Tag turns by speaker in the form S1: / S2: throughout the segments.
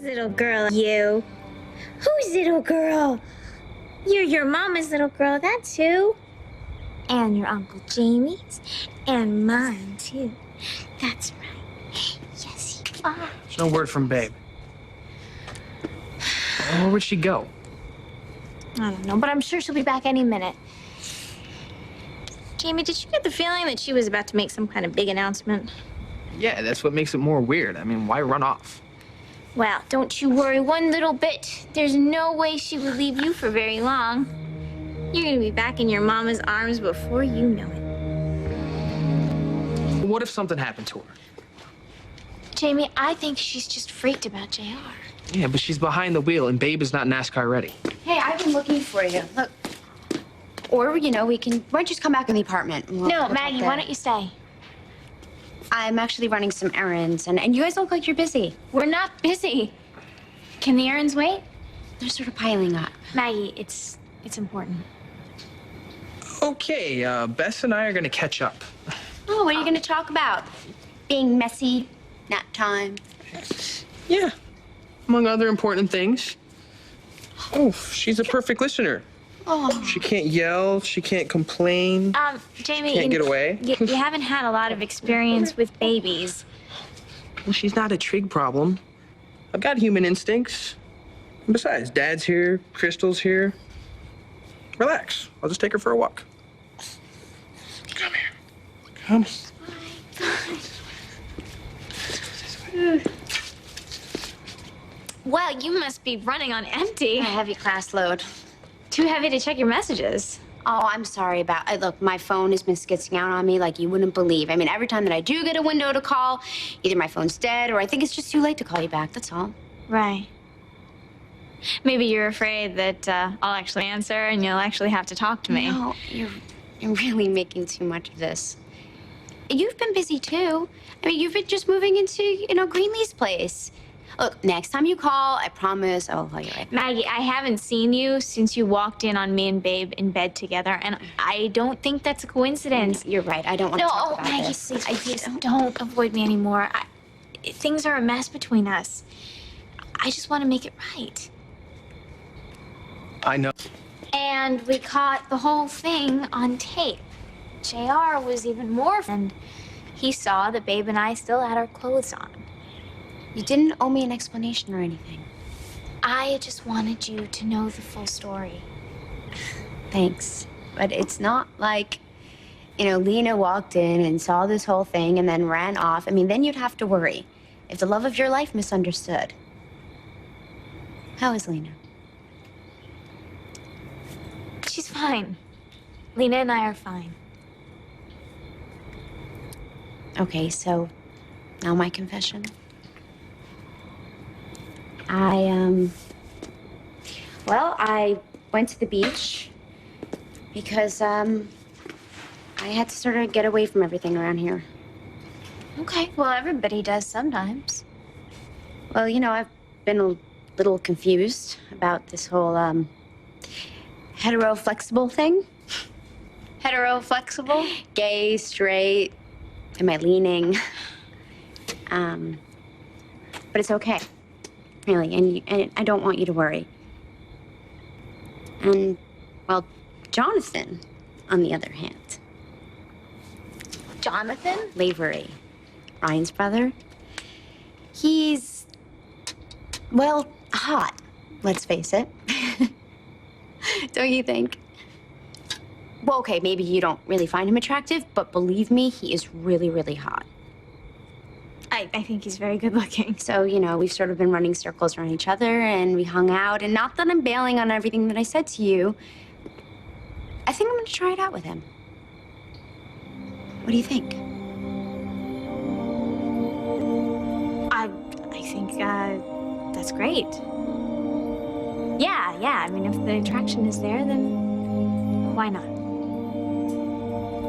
S1: little girl, you? Whose little girl? You're your mama's little girl, that's who. And your Uncle Jamie's. And mine, too. That's right. Yes, you are.
S2: There's no word from Babe. Where would she go?
S1: I don't know, but I'm sure she'll be back any minute. Jamie, did you get the feeling that she was about to make some kind of big announcement?
S2: Yeah, that's what makes it more weird. I mean, why run off?
S1: Well, don't you worry one little bit. There's no way she would leave you for very long. You're gonna be back in your mama's arms before you know it.
S2: What if something happened to her?
S1: Jamie, I think she's just freaked about JR.
S2: Yeah, but she's behind the wheel and Babe is not NASCAR ready.
S3: Hey, I've been looking for you. Look. Or, you know, why don't you just come back in the apartment?
S1: No, Maggie, why don't you stay?
S3: I'm actually running some errands, and you guys look like you're busy.
S1: We're not busy. Can the errands wait?
S3: They're sort of piling up.
S1: Maggie, it's important.
S2: Okay, Bess and I are gonna catch up.
S3: Oh, what are you going to talk about? Being messy, nap time.
S2: Yeah, among other important things. Oh, she's a perfect listener.
S3: Oh.
S2: She can't yell, she can't complain.
S1: Jamie,
S2: Can't get away.
S1: You haven't had a lot of experience with babies.
S2: Well, she's not a trig problem. I've got human instincts. And besides, Dad's here, Crystal's here. Relax. I'll just take her for a walk. Come here. Come.
S1: Well, you must be running on empty.
S3: A heavy class load.
S1: Too heavy to check your messages.
S3: Oh, I'm sorry about it. Look, my phone has been skitzing out on me like you wouldn't believe. I mean, every time that I do get a window to call, either my phone's dead or I think it's just too late to call you back. That's all.
S1: Right. Maybe you're afraid that I'll actually answer and you'll actually have to talk to me.
S3: No, you're really making too much of this. You've been busy, too. I mean, you've been just moving into, Greenlee's place. Look, next time you call, I promise I'll call you right back.
S1: Maggie, I haven't seen you since you walked in on me and Babe in bed together, and I don't think that's a coincidence.
S3: You're right. I don't want to talk about
S1: Maggie,
S3: this.
S1: please, don't avoid me anymore. Things are a mess between us. I just want to make it right.
S2: I know.
S1: And we caught the whole thing on tape. JR was even more, and he saw that Babe and I still had our clothes on.
S3: You didn't owe me an explanation or anything.
S1: I just wanted you to know the full story.
S3: Thanks. But it's not like, Lena walked in and saw this whole thing and then ran off. I mean, then you'd have to worry if the love of your life misunderstood. How is Lena?
S1: She's fine. Lena and I are fine.
S3: Okay, so now my confession. I went to the beach because, I had to sort of get away from everything around here.
S1: Okay, well, everybody does sometimes.
S3: Well, I've been a little confused about this whole, hetero-flexible thing.
S1: Hetero-flexible?
S3: Gay, straight, am I leaning? But it's okay, really, and I don't want you to worry. And, well, Jonathan, on the other hand.
S1: Jonathan?
S3: Lavery, Ryan's brother. He's, well, hot, let's face it. Don't you think? Well, okay, maybe you don't really find him attractive, but believe me, he is really, really hot.
S1: I think he's very good looking.
S3: So, we've sort of been running circles around each other, and we hung out, and not that I'm bailing on everything that I said to you. I think I'm gonna try it out with him. What do you think?
S1: I think, that's great. Yeah, I mean, if the attraction is there, then why not?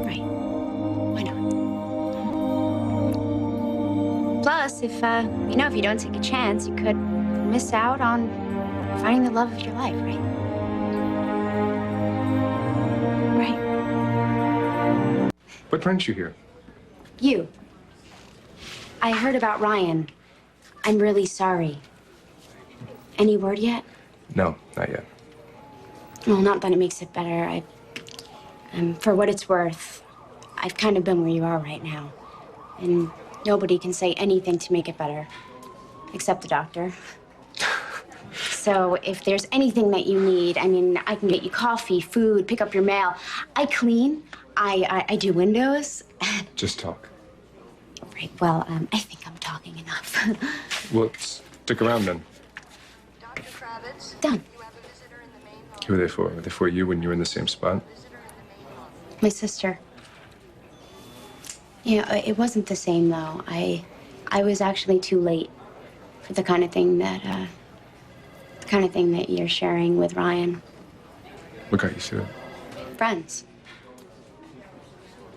S3: Right. Why not? Plus, if you don't take a chance, you could miss out on finding the love of your life, right?
S1: Right.
S4: What brings you here?
S3: You. I heard about Ryan. I'm really sorry. Any word yet?
S4: No, not yet.
S3: Well, not that it makes it better. For what it's worth, I've kind of been where you are right now. And nobody can say anything to make it better, except the doctor. So if there's anything that you need, I mean, I can get you coffee, food, pick up your mail. I clean, I do windows.
S4: Just talk.
S3: Right, well, I think I'm talking enough.
S4: Well, stick around then.
S5: Dr. Kravitz,
S3: Done.
S5: you have a visitor in the main hall.
S4: Who are they for? Were they for you when you were in the same spot?
S5: Visitor in the main hall.
S3: My sister. Yeah, it wasn't the same, though. I was actually too late for the kind of thing that you're sharing with Ryan.
S4: What got you to it?
S3: Friends.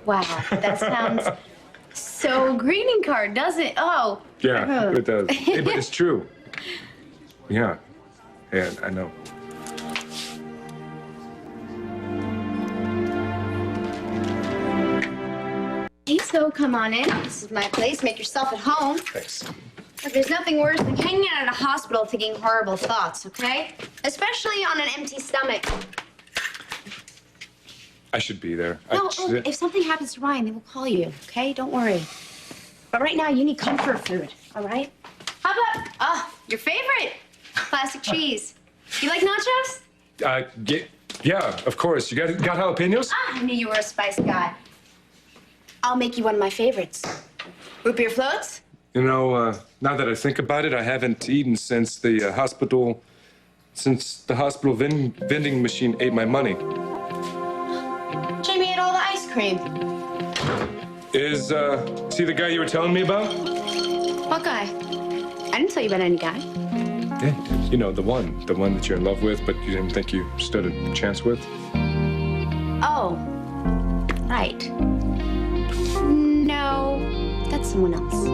S3: Wow, that sounds so greeting card, doesn't it? Oh.
S4: Yeah, it does. Hey, but it's true. Yeah. Yeah, I know.
S3: Hey, so come on in. This is my place. Make yourself at home.
S4: Thanks.
S3: Look, there's nothing worse than hanging out in a hospital thinking horrible thoughts, okay? Especially on an empty stomach.
S4: I should be there.
S3: No, look, if something happens to Ryan, they will call you, okay? Don't worry. But right now, you need comfort food, all right? How about, your favorite, classic cheese. You like nachos?
S4: Yeah, of course. You got jalapenos?
S3: I knew you were a spice guy. I'll make you one of my favorites. Root beer floats?
S4: You know, now that I think about it, I haven't eaten since the hospital vending machine ate my money.
S3: Jamie ate all the ice cream.
S4: Is he the guy you were telling me about?
S3: What guy? I didn't tell you about any guy.
S4: Yeah, you know, the one that you're in love with, but you didn't think you stood a chance with.
S3: Oh, right. No, that's someone else.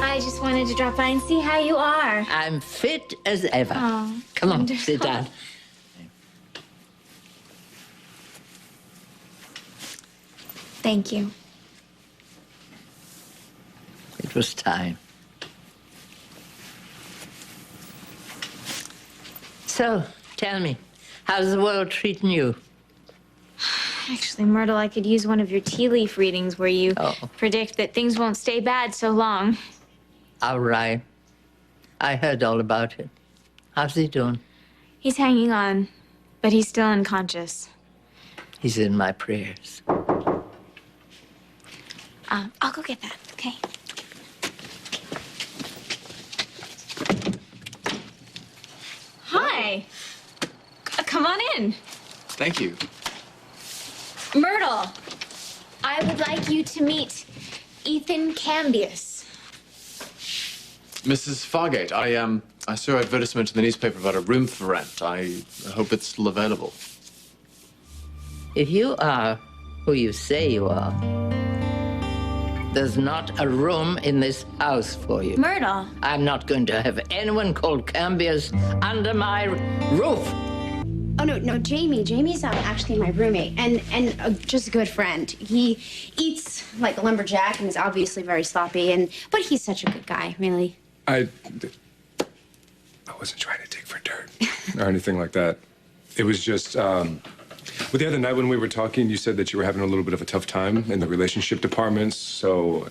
S1: I just wanted to drop by and see how you are.
S6: I'm fit as ever.
S1: Oh,
S6: Come on,
S1: wonderful.
S6: sit down.
S1: Thank you.
S6: It was time. So, tell me, how's the world treating you?
S1: Actually, Myrtle, I could use one of your tea leaf readings where you predict that things won't stay bad so long.
S6: All right. I heard all about it. How's he doing?
S1: He's hanging on, but he's still unconscious.
S6: He's in my prayers.
S1: I'll go get that, okay? Hi. Come on in.
S2: Thank you.
S1: Myrtle, I would like you to meet Ethan Cambius.
S7: Mrs. Fargate, I saw an advertisement in the newspaper about a room for rent. I hope it's still available.
S6: If you are who you say you are, there's not a room in this house for you.
S1: Myrtle.
S6: I'm not going to have anyone called Cambius under my roof.
S3: Oh, no, Jamie. Jamie's actually my roommate and just a good friend. He eats like a lumberjack and is obviously very sloppy, but he's such a good guy, really.
S4: I wasn't trying to dig for dirt or anything like that. It was just, well, the other night when we were talking, you said that you were having a little bit of a tough time in the relationship department, so...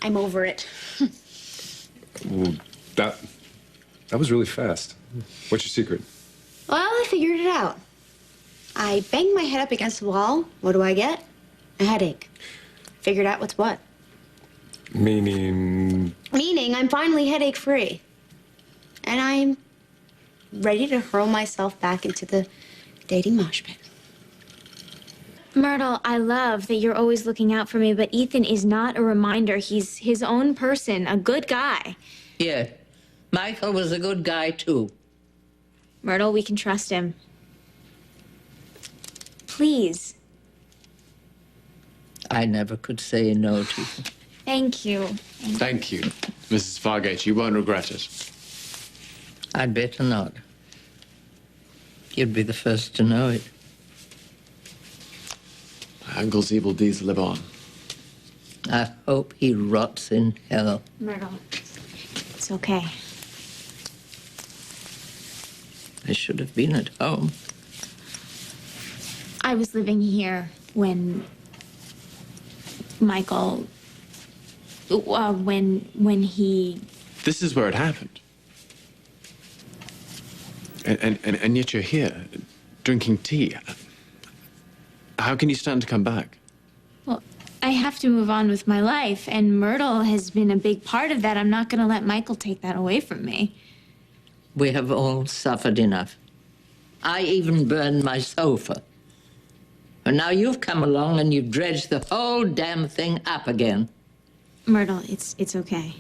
S3: I'm over it.
S4: Well, that was really fast. What's your secret?
S3: Well, I figured it out. I banged my head up against the wall. What do I get? A headache. Figured out what's what.
S4: Meaning
S3: I'm finally headache-free. And I'm ready to hurl myself back into the dating mosh pit.
S1: Myrtle, I love that you're always looking out for me, but Ethan is not a reminder. He's his own person, a good guy.
S6: Yeah, Michael was a good guy, too.
S1: Myrtle, we can trust him. Please.
S6: I never could say no to him.
S1: Thank you.
S7: Thank you, Mrs. Fargate. You won't regret it.
S6: I'd better not. You'd be the first to know it.
S7: My uncle's evil deeds live on.
S6: I hope he rots in hell.
S1: Myrtle, it's okay.
S6: should have been at home.
S1: I was living here when Michael, when he.
S7: This is where it happened. And yet you're here, drinking tea. How can you stand to come back?
S1: Well, I have to move on with my life, and Myrtle has been a big part of that. I'm not going to let Michael take that away from me.
S6: We have all suffered enough. I even burned my sofa. And now you've come along and you've dredged the whole damn thing up again.
S1: Myrtle, it's okay.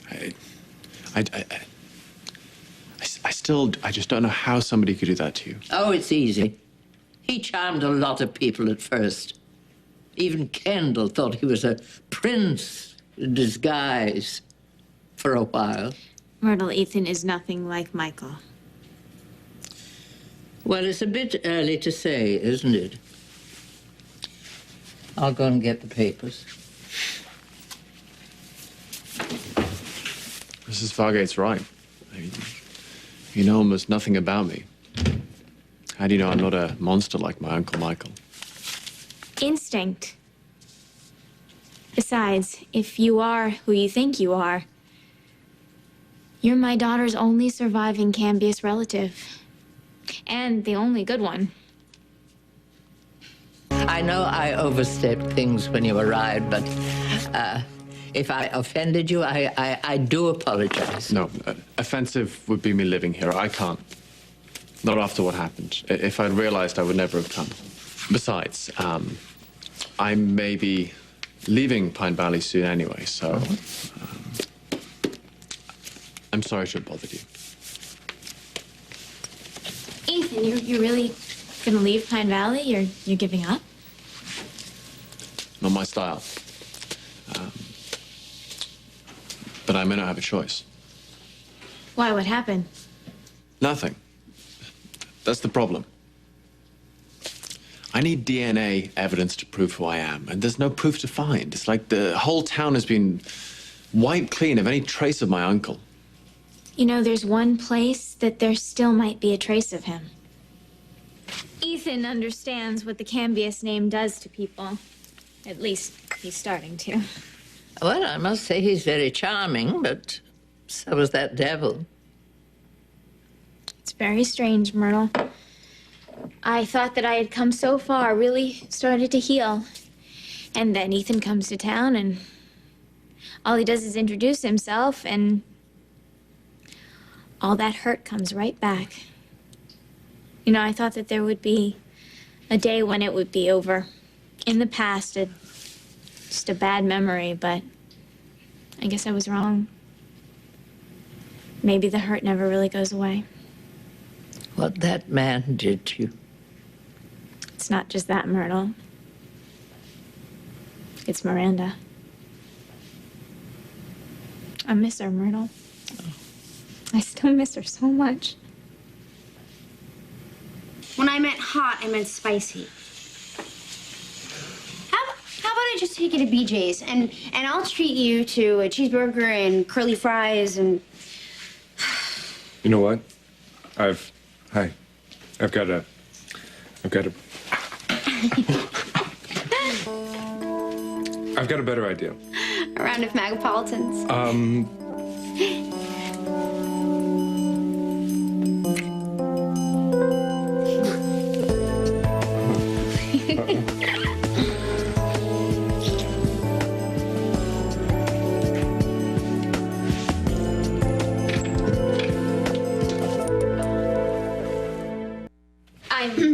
S7: I just don't know how somebody could do that to you.
S6: Oh, it's easy. He charmed a lot of people at first. Even Kendall thought he was a prince in disguise for a while.
S1: Myrtle, Ethan is nothing like Michael.
S6: Well, it's a bit early to say, isn't it? I'll go and get the papers.
S7: Mrs. Fargate's right. You know almost nothing about me. How do you know I'm not a monster like my Uncle Michael?
S1: Instinct. Besides, if you are who you think you are, you're my daughter's only surviving Cambius relative. And the only good one.
S6: I know I overstepped things when you arrived, but if I offended you, I do apologize.
S7: No, offensive would be me living here. I can't. Not after what happened. If I'd realized, I would never have come. Besides, I may be leaving Pine Valley soon anyway, so I'm sorry to have bothered you.
S1: Ethan, you're really gonna leave Pine Valley? You're giving up?
S7: Not my style. But I may not have a choice.
S1: Why, what happened?
S7: Nothing. That's the problem. I need DNA evidence to prove who I am, and there's no proof to find. It's like the whole town has been wiped clean of any trace of my uncle.
S1: You know, there's one place that there still might be a trace of him. Ethan understands what the Cambius name does to people. At least he's starting to.
S6: Well, I must say he's very charming, but so is that devil.
S1: It's very strange, Myrtle. I thought that I had come so far, really started to heal. And then Ethan comes to town, and all he does is introduce himself, and all that hurt comes right back. You know, I thought that there would be a day when it would be over. In the past, just a bad memory, but I guess I was wrong. Maybe the hurt never really goes away.
S6: What that man did to you.
S1: It's not just that, Myrtle. It's Miranda. I miss her, Myrtle. I still miss her so much.
S8: When I meant hot, I meant spicy. How about I just take you to BJ's and I'll treat you to a cheeseburger and curly fries and...
S4: You know what? I've got a better idea.
S8: a round of Magapolitans.
S1: I'm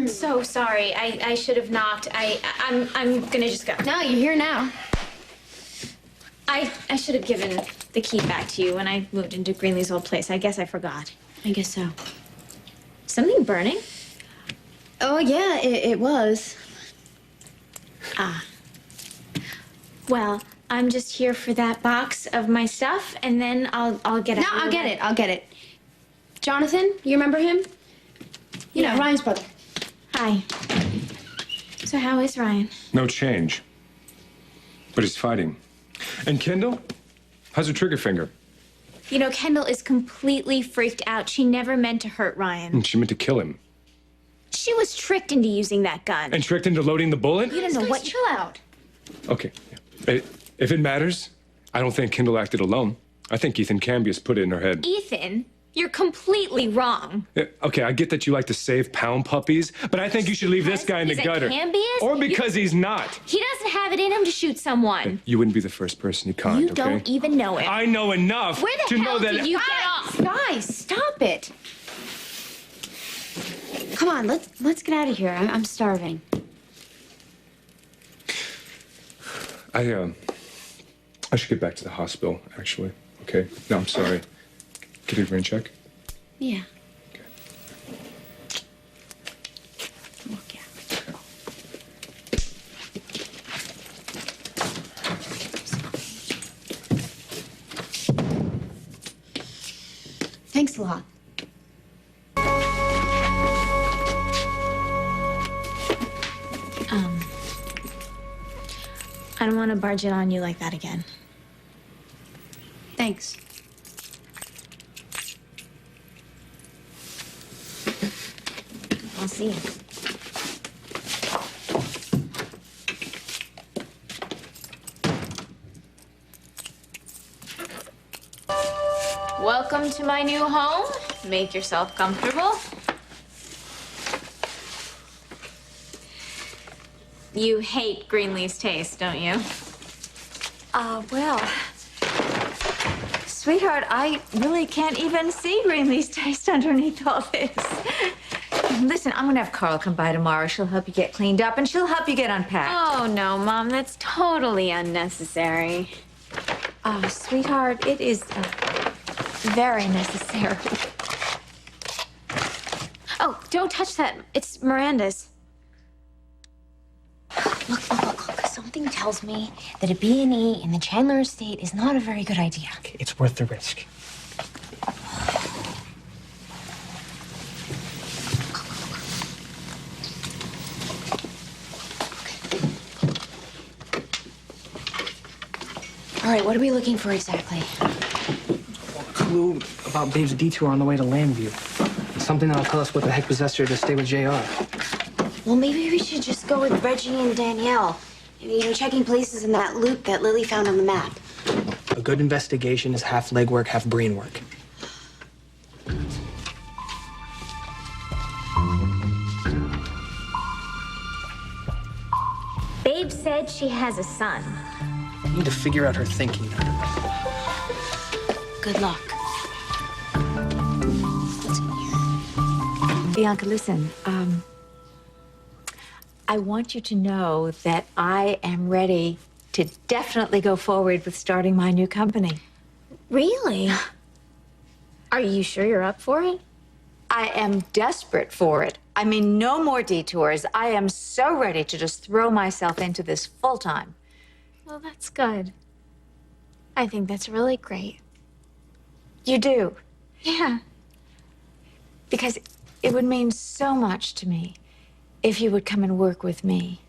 S1: so sorry. I should have knocked. I'm gonna just go.
S8: No, you're here now.
S1: I should have given the key back to you when I moved into Greenlee's old place. I guess I forgot.
S8: I guess so.
S1: Something burning?
S8: Oh, yeah, it was.
S1: Ah. Well, I'm just here for that box of my stuff, and then I'll get it.
S8: No, I'll get it. Jonathan, you remember him? You know,
S1: Yeah.
S8: Ryan's brother.
S1: Hi. So how is Ryan?
S4: No change. But he's fighting. And Kendall? How's her trigger finger?
S1: You know, Kendall is completely freaked out. She never meant to hurt Ryan.
S4: And she meant to kill him.
S1: She was tricked into using that gun.
S4: And tricked into loading the bullet?
S1: You don't know what.
S8: Chill out.
S4: Okay. Yeah. If it matters, I don't think Kendall acted alone. I think Ethan Cambius put it in her head.
S1: Ethan, you're completely wrong.
S4: Yeah, okay, I get that you like to save pound puppies, but I think you should leave this guy in the
S1: He's a
S4: gutter.
S1: Cambius?
S4: Or because he's not.
S1: He doesn't have it in him to shoot someone.
S4: You wouldn't be the first person he conned,
S1: You
S4: okay?
S1: don't even know him.
S4: I know enough
S1: Where the
S4: to
S1: hell
S4: know that.
S1: did you get off?
S8: Guys, stop it. Come on, let's get out of here. I'm starving.
S4: I should get back to the hospital, actually. Okay? No, I'm sorry. Get a rain check?
S8: Yeah.
S4: Okay.
S8: Look, yeah. Thanks a lot.
S1: I don't want to barge in on you like that again.
S8: Thanks.
S1: I'll see you. Welcome to my new home. Make yourself comfortable. You hate Greenlee's taste, don't you?
S9: Well, sweetheart, I really can't even see Greenlee's taste underneath all this. Listen, I'm gonna have Carl come by tomorrow. She'll help you get cleaned up and she'll help you get unpacked.
S1: Oh, no, Mom, that's totally unnecessary.
S9: Sweetheart, it is very necessary.
S1: Oh, don't touch that. It's Miranda's.
S10: Look. Something tells me that a B&E in the Chandler estate is not a very good idea.
S2: It's worth the risk.
S10: All right, what are we looking for exactly?
S2: A clue about Babe's detour on the way to Landview. Something that'll tell us what the heck possessed her to stay with JR.
S10: Well, maybe we should just go with Reggie and Danielle. You know, checking places in that loop that Lily found on the map.
S2: A good investigation is half legwork, half brain work.
S1: Babe said she has a son.
S2: You need to figure out her thinking.
S10: Good luck. What's in here?
S9: Bianca, listen, I want you to know that I am ready to definitely go forward with starting my new company.
S1: Really? Are you sure you're up for it?
S9: I am desperate for it. I mean, no more detours. I am so ready to just throw myself into this full time.
S1: Well, that's good. I think that's really great.
S9: You do?
S1: Yeah.
S9: Because it would mean so much to me if you would come and work with me.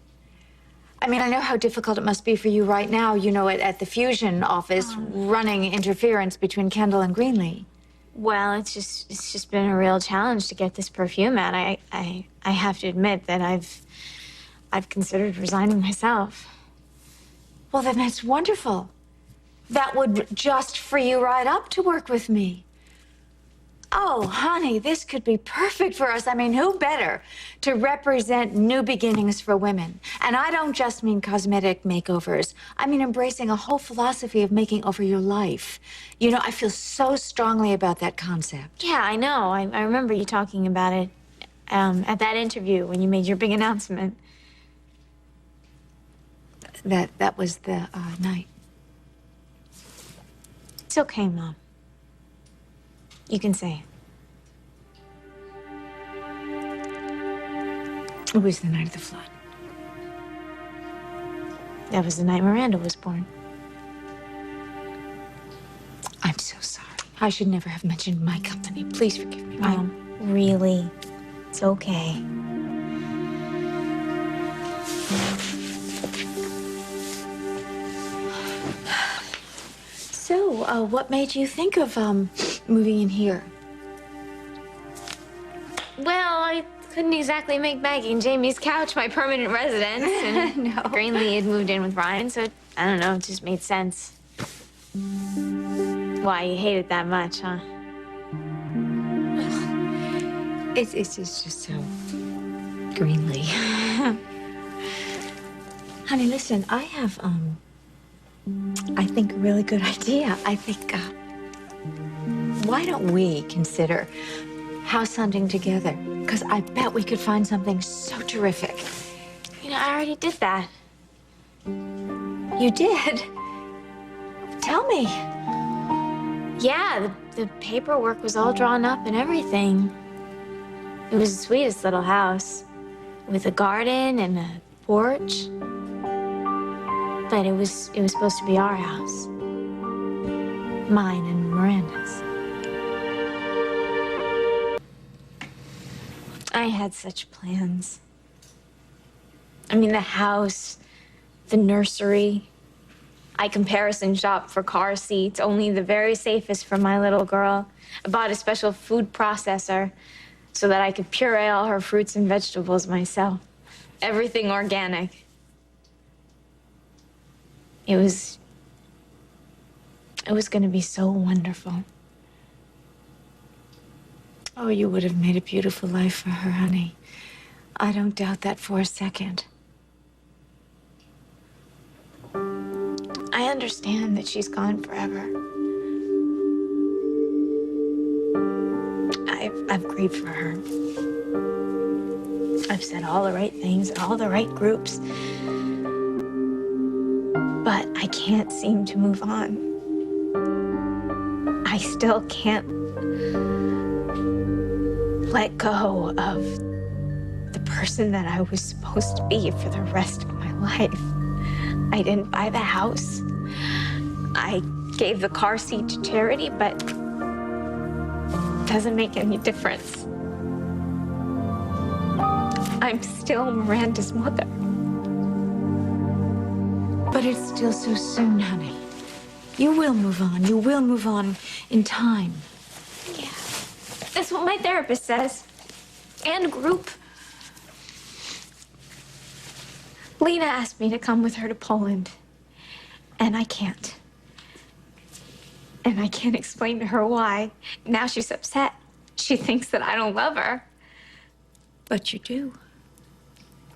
S9: I mean, I know how difficult it must be for you right now, you know, at the fusion office, running interference between Kendall and Greenlee.
S1: Well, it's just been a real challenge to get this perfume out. I have to admit that I've considered resigning myself.
S9: Well, then that's wonderful. That would just free you right up to work with me. Oh, honey, this could be perfect for us. I mean, who better to represent new beginnings for women? And I don't just mean cosmetic makeovers. I mean embracing a whole philosophy of making over your life. You know, I feel so strongly about that concept.
S1: Yeah, I know. I remember you talking about it at that interview when you made your big announcement.
S9: That was the night.
S1: It's okay, Mom. You can say
S9: it. It was the night of the flood.
S1: That was the night Miranda was born.
S9: I'm so sorry. I should never have mentioned my company. Please forgive me, Mom.
S1: Really? It's okay.
S9: So, what made you think of moving in here?
S1: Well, I couldn't exactly make Maggie and Jamie's couch my permanent residence. And
S9: No.
S1: Greenlee had moved in with Ryan, so I don't know, it just made sense. Why, you hate it that much, huh?
S9: It's just so Greenlee. Honey, listen, I have I think a really good idea. I think why don't we consider house hunting together? Because I bet we could find something so terrific.
S1: You know, I already did that.
S9: You did? Tell me.
S1: Yeah, the paperwork was all drawn up and everything. It was the sweetest little house with a garden and a porch. But it was supposed to be our house. Mine and Miranda's. I had such plans. I mean, the house, the nursery. I comparison shop for car seats, only the very safest for my little girl. I bought a special food processor so that I could puree all her fruits and vegetables myself. Everything organic. It was going to be so wonderful.
S9: Oh, you would have made a beautiful life for her, honey. I don't doubt that for a second.
S1: I understand that she's gone forever. I've grieved for her. I've said all the right things in all the right groups. But I can't seem to move on. I still can't let go of the person that I was supposed to be for the rest of my life. I didn't buy the house. I gave the car seat to charity, but it doesn't make any difference. I'm still Miranda's mother.
S9: But it's still so soon, honey. You will move on. You will move on in time.
S1: Yeah, that's what my therapist says. And group. Lena asked me to come with her to Poland, and I can't. And I can't explain to her why. Now she's upset. She thinks that I don't love her.
S9: But you do.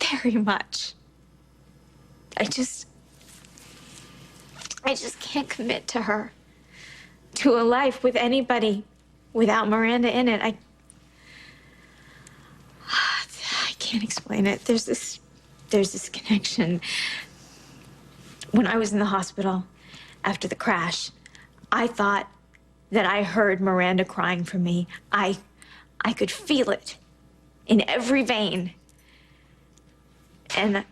S1: Very much. I just can't commit to her. To a life with anybody without Miranda in it. I can't explain it. There's this connection. When I was in the hospital after the crash, I thought that I heard Miranda crying for me. I could feel it in every vein. And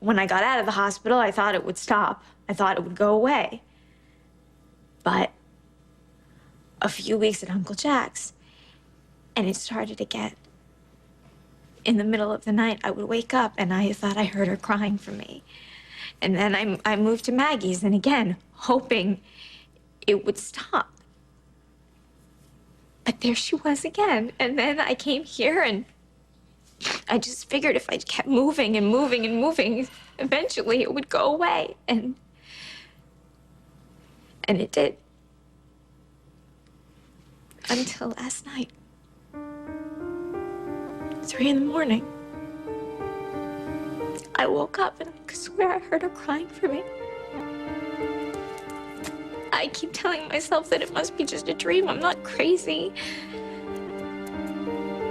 S1: when I got out of the hospital, I thought it would stop. I thought it would go away. But a few weeks at Uncle Jack's, and it started again. In the middle of the night, I would wake up and I thought I heard her crying for me. And then I moved to Maggie's, and again, hoping it would stop. But there she was again. And then I came here, and I just figured if I kept moving and moving and moving, eventually it would go away. And it did. Until last night. 3 a.m. I woke up and I could swear I heard her crying for me. I keep telling myself that it must be just a dream. I'm not crazy.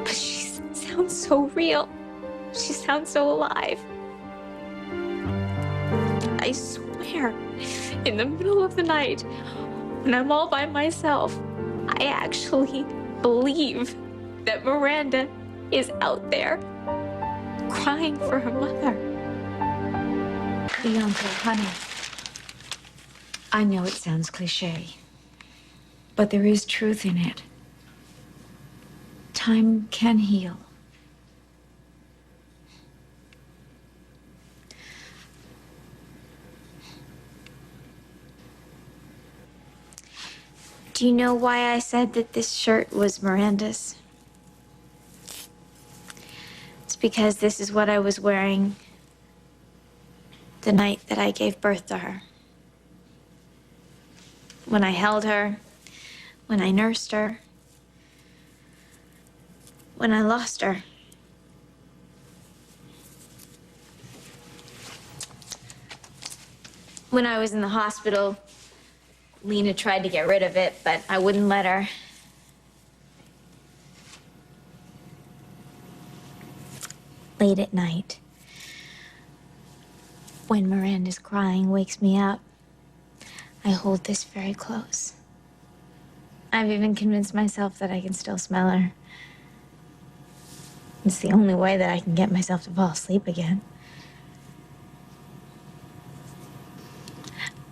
S1: But she sounds so real. She sounds so alive. I swear, in the middle of the night, when I'm all by myself, I actually believe that Miranda is out there crying for her mother.
S9: Bianca, honey, I know it sounds cliche, but there is truth in it. Time can heal.
S1: Do you know why I said that this shirt was Miranda's? It's because this is what I was wearing the night that I gave birth to her. When I held her, when I nursed her, when I lost her. When I was in the hospital, Lena tried to get rid of it, but I wouldn't let her. Late at night, when Miranda's crying wakes me up, I hold this very close. I've even convinced myself that I can still smell her. It's the only way that I can get myself to fall asleep again.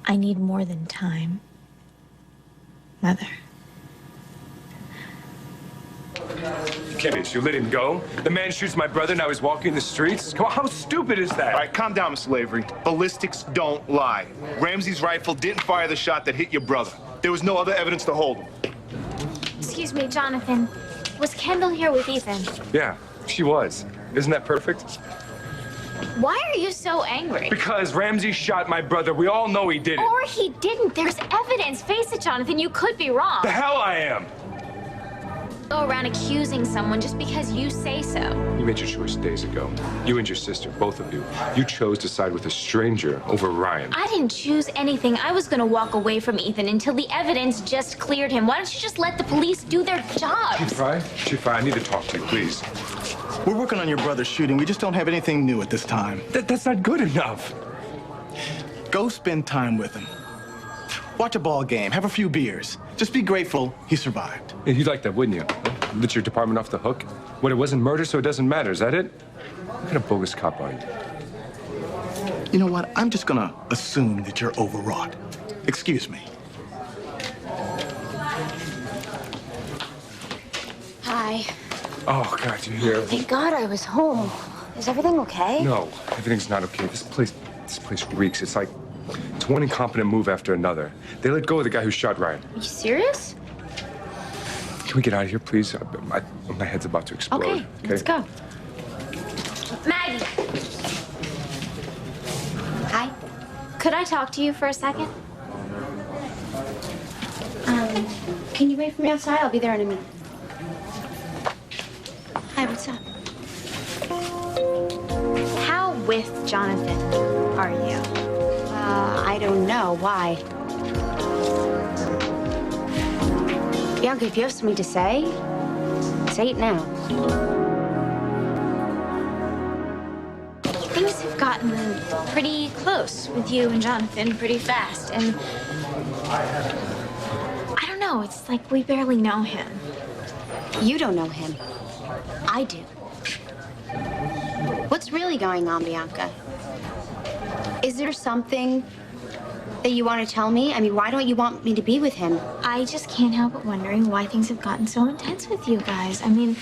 S1: I need more than time, Mother.
S4: You can't be. You let him go? The man shoots my brother, now he's walking the streets? Come on, how stupid is that?
S11: All right, calm down, Mr. Lavery. Ballistics don't lie. Ramsey's rifle didn't fire the shot that hit your brother. There was no other evidence to hold him.
S1: Excuse me, Jonathan. Was Kendall here with Ethan?
S4: Yeah, she was. Isn't that perfect?
S1: Why are you so angry?
S4: Because Ramsey shot my brother. We all know he did it.
S1: Or he didn't. There's evidence. Face it, Jonathan. You could be wrong.
S4: The hell I am!
S1: Go around accusing someone just because you say so.
S4: You made your choice days ago. You and your sister, both of you. You chose to side with a stranger over Ryan.
S1: I didn't choose anything. I was gonna walk away from Ethan until the evidence just cleared him. Why don't you just let the police do their jobs?
S4: Chief Fry, I need to talk to you, please.
S12: We're working on your brother's shooting. We just don't have anything new at this time.
S4: That's not good enough.
S12: Go spend time with him. Watch a ball game. Have a few beers. Just be grateful he survived.
S4: Yeah, you'd like that, wouldn't you? Let your department off the hook? What, it wasn't murder, so it doesn't matter. Is that it? What kind of bogus cop are you?
S12: You know what? I'm just gonna assume that you're overwrought. Excuse me.
S10: Hi.
S4: Oh, God, you hear?
S10: Thank God I was home. Is everything okay?
S4: No, everything's not okay. This place reeks. It's one incompetent move after another. They let go of the guy who shot Ryan.
S10: Are you serious?
S4: Can we get out of here, please? My head's about to explode.
S10: Okay, let's go.
S1: Maggie,
S8: Hi.
S1: could I talk to you for a second?
S8: Can you wait for me outside? I'll be there in a minute. Hi, what's up?
S1: How with Jonathan are you?
S8: I don't know. Why? Bianca, if you have something to say it now.
S1: Things have gotten pretty close with you and Jonathan pretty fast, and I don't know, it's like we barely know him.
S8: You don't know him. I do. What's really going on, Bianca? Is there something that you want to tell me? I mean, why don't you want me to be with him?
S1: I just can't help but wondering why things have gotten so intense with you guys. I mean,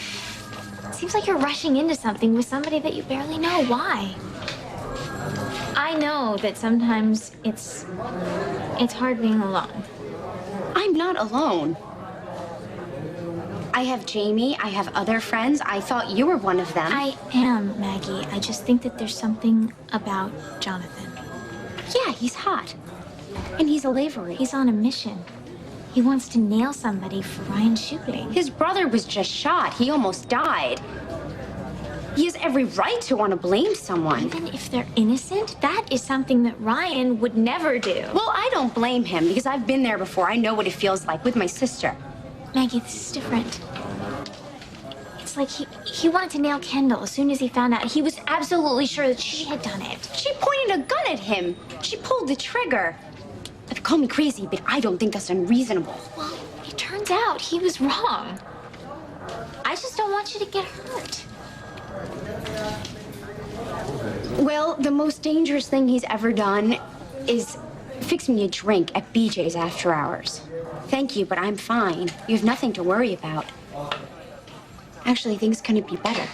S1: it seems like you're rushing into something with somebody that you barely know. Why? I know that sometimes it's hard being alone.
S8: I'm not alone. I have Jamie. I have other friends. I thought you were one of them.
S1: I am, Maggie. I just think that there's something about Jonathan.
S8: Yeah, he's hot. And he's a Lavery.
S1: He's on a mission. He wants to nail somebody for Ryan's shooting.
S8: His brother was just shot. He almost died. He has every right to want to blame someone.
S1: Even if they're innocent, that is something that Ryan would never do.
S8: Well, I don't blame him because I've been there before. I know what it feels like with my sister.
S1: Maggie, this is different. It's like he wanted to nail Kendall as soon as he found out. He was absolutely sure that she had done it.
S8: She pointed a gun at him. She pulled the trigger. Call me crazy, but I don't think that's unreasonable.
S1: Well, it turns out he was wrong. I just don't want you to get hurt.
S8: Well, the most dangerous thing he's ever done is fix me a drink at BJ's after hours. Thank you, but I'm fine. You have nothing to worry about. Actually, things couldn't be better.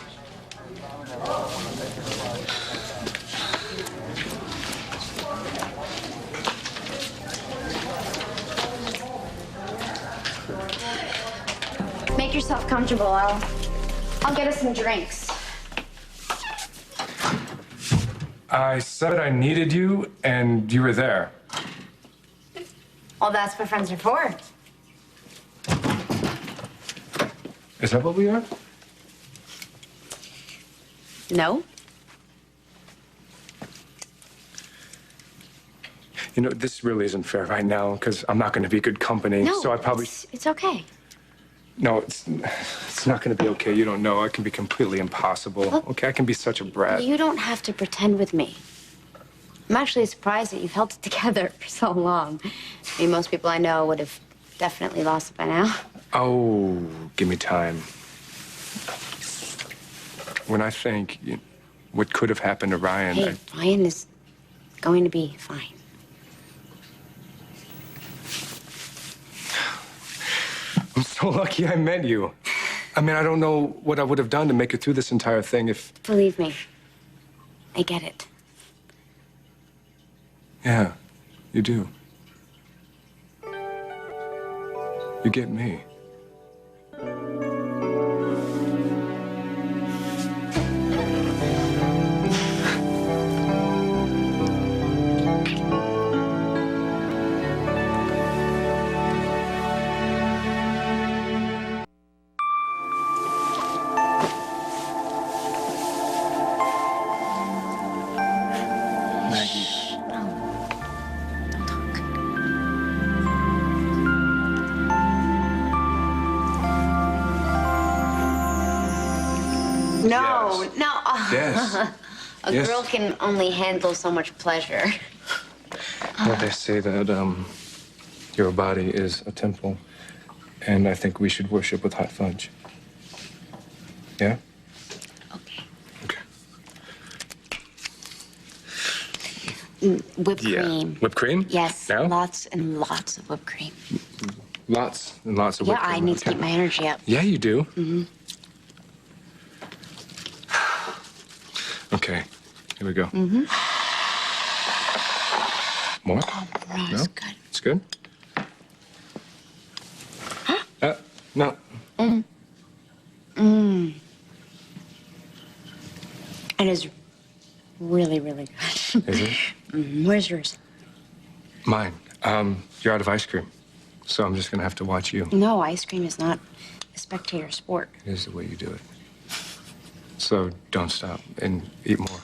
S8: make yourself comfortable. I'll get us some drinks.
S4: I said I needed you, and you were there.
S8: Well, that's what friends are for.
S4: Is that what we are?
S8: No?
S4: You know, this really isn't fair right now, because I'm not going to be good company.
S8: No,
S4: so I probably...
S8: it's okay.
S4: No, it's not going to be okay. You don't know. I can be completely impossible.
S8: Look,
S4: okay, I can be such a brat.
S8: You don't have to pretend with me. I'm actually surprised that you've held it together for so long. I mean, most people I know would have definitely lost it by now.
S4: Oh, give me time. When I think what could have happened to Ryan...
S8: Hey, Ryan is going to be fine.
S4: I'm so lucky I met you. I mean, I don't know what I would have done to make it through this entire thing if...
S8: Believe me, I get it.
S4: Yeah, you do. You get me.
S12: Maggie.
S8: No,
S4: Yes.
S8: no.
S4: Yes.
S8: A
S4: Yes.
S8: girl can only handle so much pleasure.
S4: Well, they say that your body is a temple, and I think we should worship with hot fudge. Yeah?
S8: Okay.
S4: Okay.
S8: Whipped
S4: Yeah.
S8: cream.
S4: Whipped cream?
S8: Yes,
S4: Now?
S8: lots and lots of whipped cream.
S4: Lots and lots of
S8: Yeah,
S4: whipped cream.
S8: I need to
S4: Okay.
S8: keep my energy up.
S4: Yeah, you do.
S8: Mm-hmm.
S4: Okay, here we go.
S8: Mm-hmm.
S4: More?
S8: Oh, no,
S4: No?
S8: it's good.
S4: It's good? No.
S8: It is really, really good.
S4: Is it?
S8: Where's yours?
S4: Mine. You're out of ice cream, so I'm just gonna have to watch you.
S8: No, ice cream is not a spectator sport.
S4: It is the way you do it. So don't stop and eat more.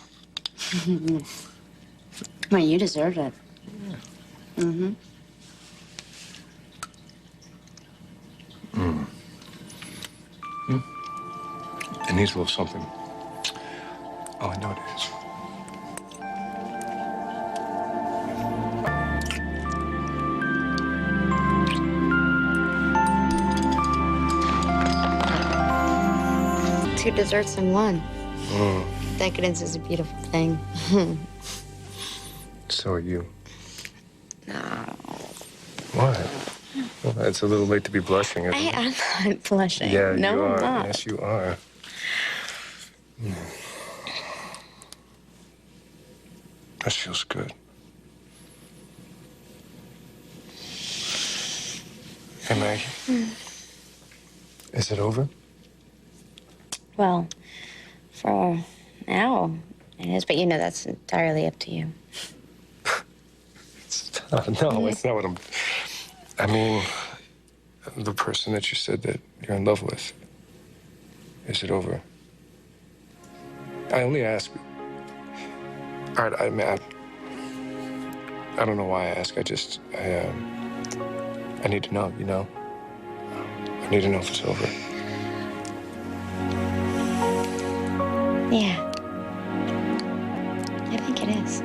S8: Well, you deserve it. Mm-hmm.
S4: It needs a little something. Oh, I know it is.
S8: Two desserts in one. Decadence is a beautiful thing.
S4: So are you.
S8: No.
S4: What? Well, it's a little late to be blushing, isn't it?
S8: I'm not blushing.
S4: Yeah,
S8: no,
S4: you are.
S8: I'm not.
S4: Yes, you are. That feels good. Hey, Maggie. Is it over?
S8: Well, for now, it is, but you know that's entirely up to you.
S4: No, it's not what I'm... I mean, the person that you said that you're in love with, is it over? I only ask... All right, I don't know why I ask. I need to know, you know? I need to know if it's over.
S8: Yeah. I think it is.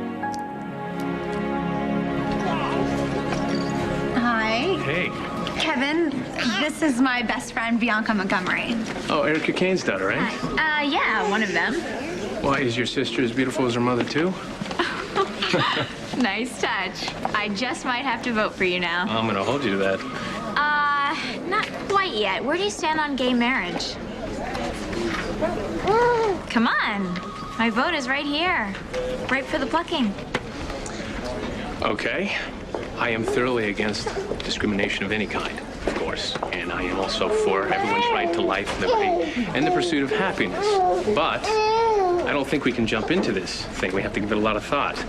S13: Hi.
S11: Hey.
S13: Kevin, this is my best friend, Bianca Montgomery.
S11: Oh, Erica Kane's daughter, right?
S13: Yeah, one of them.
S11: Why, is your sister as beautiful as her mother, too?
S13: Nice touch. I just might have to vote for you now.
S11: I'm gonna hold you to that.
S13: Not quite yet. Where do you stand on gay marriage? Come on. My vote is right here. Right for the plucking.
S11: Okay. I am thoroughly against discrimination of any kind, of course.
S14: course. And I am also for everyone's right to life, liberty, and the pursuit of happiness. But I don't think we can jump into this thing. We have to give it a lot of thought.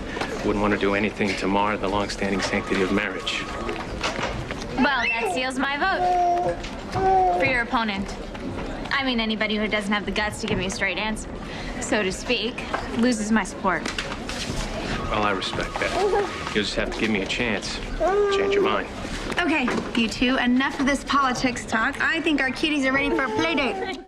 S14: Wouldn't want to do anything to mar the long-standing sanctity of marriage.
S13: Well, that seals my vote. For your opponent. I mean, anybody who doesn't have the guts to give me a straight answer, so to speak, loses my support.
S14: Well, I respect that. You'll just have to give me a chance. Change your mind.
S15: Okay, you two, enough of this politics talk. I think our cuties are ready for a play date.